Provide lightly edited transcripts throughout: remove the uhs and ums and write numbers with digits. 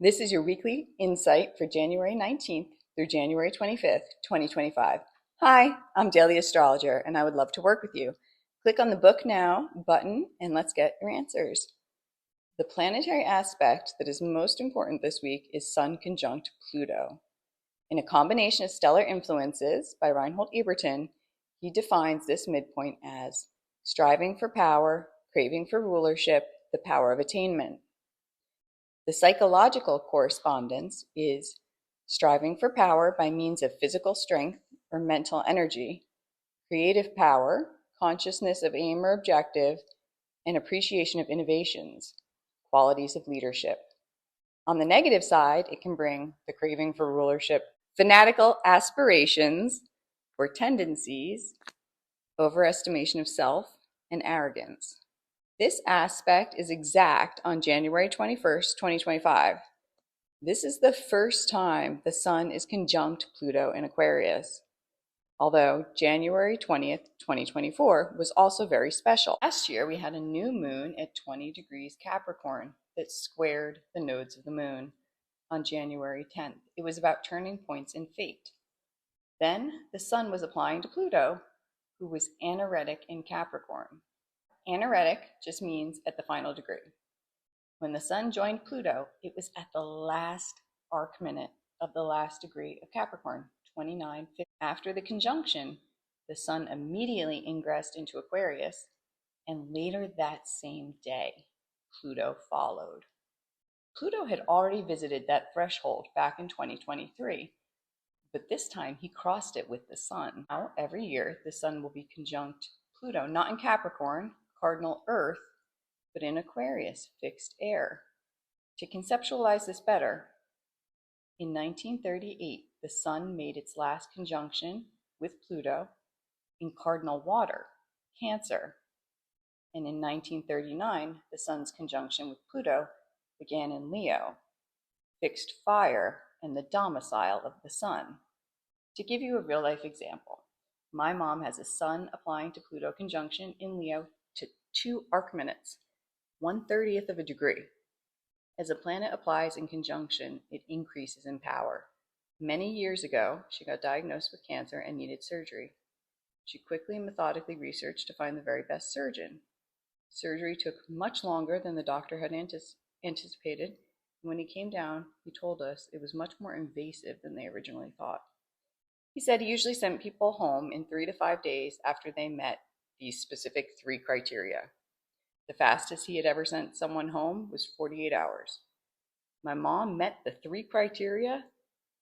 This is your weekly insight for January 19th through January 25th, 2025. Hi, I'm Daily Astrologer, and I would love to work with you. Click on the Book Now button and let's get your answers. The planetary aspect that is most important this week is Sun conjunct Pluto. In A Combination of Stellar Influences by Reinhold Eberton, he defines this midpoint as striving for power, craving for rulership, the power of attainment. The psychological correspondence is striving for power by means of physical strength or mental energy, creative power, consciousness of aim or objective, and appreciation of innovations, qualities of leadership. On the negative side, it can bring the craving for rulership, fanatical aspirations or tendencies, overestimation of self, and arrogance. This aspect is exact on January 21st, 2025. This is the first time the Sun is conjunct Pluto in Aquarius, although January 20th, 2024 was also very special. Last year, we had a new moon at 20 degrees Capricorn that squared the nodes of the moon on January 10th. It was about turning points in fate. Then the Sun was applying to Pluto, who was anaretic in Capricorn. Anaretic just means at the final degree. When the Sun joined Pluto, it was at the last arc minute of the last degree of Capricorn, 29:50. After the conjunction, the Sun immediately ingressed into Aquarius, and later that same day, Pluto followed. Pluto had already visited that threshold back in 2023, but this time he crossed it with the Sun. Now, every year, the Sun will be conjunct Pluto, not in Capricorn, cardinal Earth, but in Aquarius, fixed air. To conceptualize this better, in 1938, the Sun made its last conjunction with Pluto in cardinal water, Cancer. And in 1939, the Sun's conjunction with Pluto began in Leo, fixed fire and the domicile of the Sun. To give you a real-life example, my mom has a Sun applying to Pluto conjunction in Leo to 2 arc minutes, 1/30th of a degree. As a planet applies in conjunction, it increases in power. Many years ago, she got diagnosed with cancer and needed surgery. She quickly and methodically researched to find the very best surgeon. Surgery took much longer than the doctor had anticipated. When he came down, he told us it was much more invasive than they originally thought. He said he usually sent people home in 3 to 5 days after they met these specific 3 criteria. The fastest he had ever sent someone home was 48 hours. My mom met the 3 criteria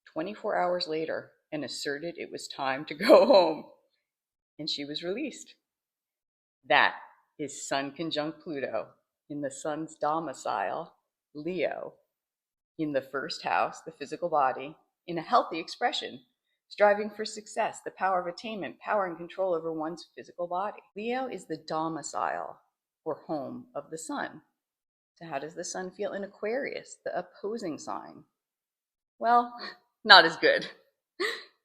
24 hours later and asserted it was time to go home, and she was released. That is Sun conjunct Pluto in the Sun's domicile, Leo, in the first house, the physical body, in a healthy expression, striving for success, the power of attainment, power and control over one's physical body. Leo is the domicile or home of the Sun. So how does the Sun feel in Aquarius, the opposing sign? Well, not as good.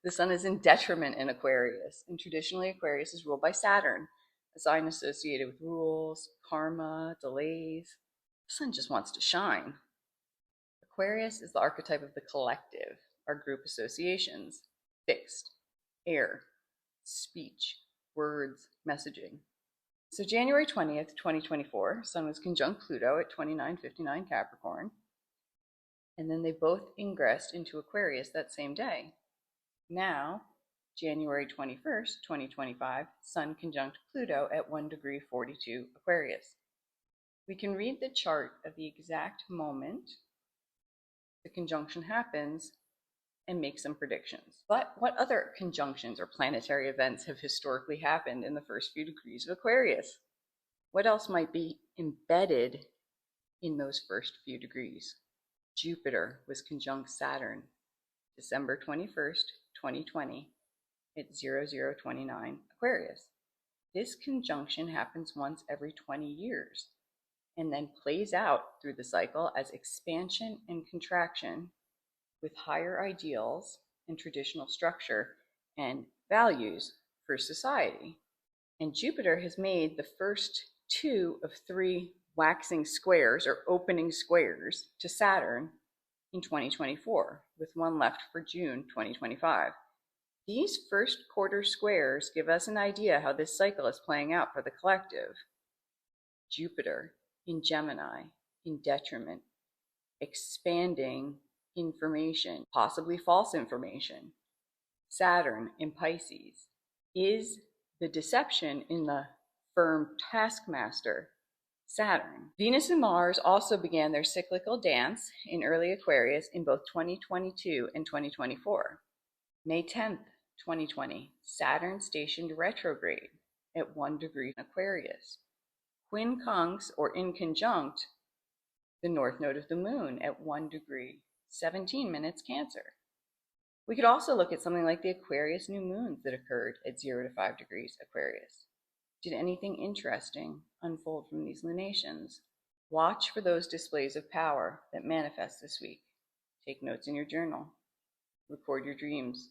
The Sun is in detriment in Aquarius, and traditionally Aquarius is ruled by Saturn, a sign associated with rules, karma, delays. The Sun just wants to shine. Aquarius is the archetype of the collective, our group associations, fixed, air, speech, words, messaging. So January 20th, 2024, Sun was conjunct Pluto at 29:59 Capricorn, and then they both ingressed into Aquarius that same day. Now, January 21st, 2025, Sun conjunct Pluto at 1 degree 42 Aquarius. We can read the chart of the exact moment the conjunction happens and make some predictions. But what other conjunctions or planetary events have historically happened in the first few degrees of Aquarius? What else might be embedded in those first few degrees? Jupiter was conjunct Saturn, December 21st, 2020, at 0029 Aquarius. This conjunction happens once every 20 years and then plays out through the cycle as expansion and contraction with higher ideals and traditional structure and values for society. And Jupiter has made the first 2 of 3 waxing squares or opening squares to Saturn in 2024, with one left for June 2025. These first quarter squares give us an idea how this cycle is playing out for the collective. Jupiter in Gemini, in detriment, expanding information, possibly false information. Saturn in Pisces is the deception in the firm taskmaster, Saturn. Venus and Mars also began their cyclical dance in early Aquarius in both 2022 and 2024. May 10th, 2020, Saturn stationed retrograde at 1 degree Aquarius. Quincunx, or in conjunct, the north node of the moon at 1 degree, 17 minutes Cancer. We could also look at something like the Aquarius new moons that occurred at 0 to 5 degrees Aquarius. Did anything interesting unfold from these lunations? Watch for those displays of power that manifest this week. Take notes in your journal. Record your dreams.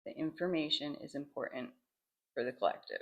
The information is important for the collective.